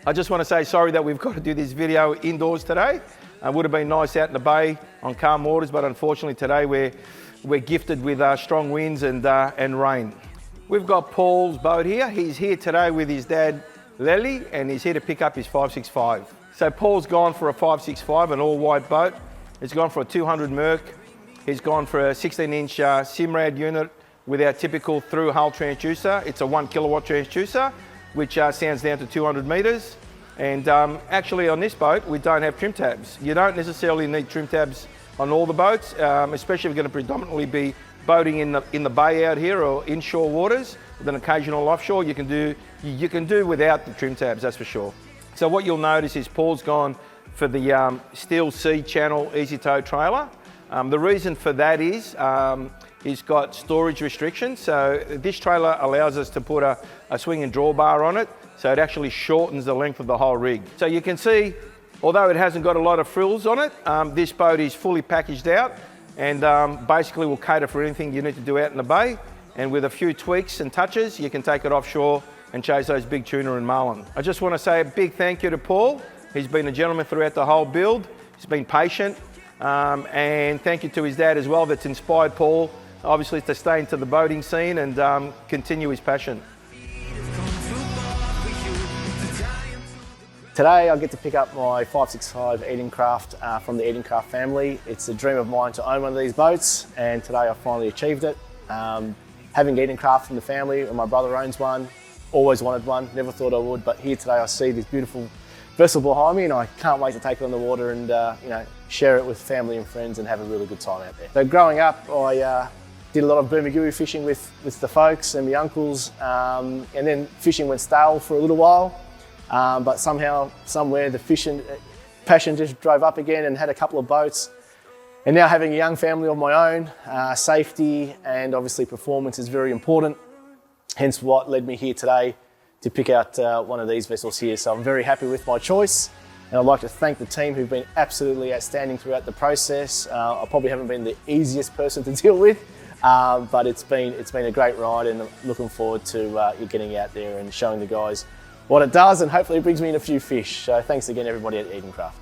I just want to say sorry that we've got to do this video indoors today. It would have been nice out in the bay on calm waters, but unfortunately today we're gifted with strong winds and rain. We've got Paul's boat here. He's here today with his dad, Lely, and he's here to pick up his 565. So Paul's gone for a 565, an all-white boat. He's gone for a 200 Merc. He's gone for a 16-inch Simrad unit with our typical through-hull transducer. It's a 1 kilowatt transducer, which sounds down to 200 meters. And actually on this boat, we don't have trim tabs. You don't necessarily need trim tabs on all the boats, especially if you're going to predominantly be boating in the bay out here or inshore waters with an occasional offshore. You can do without the trim tabs, that's for sure. So what you'll notice is Paul's gone for the steel C-channel Easytow trailer. The reason for that is he's got storage restrictions. So this trailer allows us to put a swing and drawbar on it, so it actually shortens the length of the whole rig. So you can see, although it hasn't got a lot of frills on it, this boat is fully packaged out and basically will cater for anything you need to do out in the bay. And with a few tweaks and touches, you can take it offshore and chase those big tuna and marlin. I just want to say a big thank you to Paul. He's been a gentleman throughout the whole build. He's been patient. And thank you to his dad as well, that's inspired Paul, obviously, to stay into the boating scene and continue his passion. Today I get to pick up my 565 Edencraft from the Edencraft family. It's a dream of mine to own one of these boats, and today I finally achieved it. Having Edencraft in the family, and my brother owns one, always wanted one, never thought I would, but here today I see this beautiful vessel behind me and I can't wait to take it on the water and share it with family and friends and have a really good time out there. So growing up, I did a lot of boomagoo fishing with the folks and the uncles, and then fishing went stale for a little while, but somehow, somewhere, the fishing passion just drove up again and had a couple of boats. And now having a young family of my own, safety and obviously performance is very important, hence what led me here today to pick out one of these vessels here. So I'm very happy with my choice, and I'd like to thank the team who've been absolutely outstanding throughout the process. I probably haven't been the easiest person to deal with, but it's been a great ride, and I'm looking forward to getting out there and showing the guys what it does, and hopefully it brings me in a few fish. So thanks again everybody at Edencraft.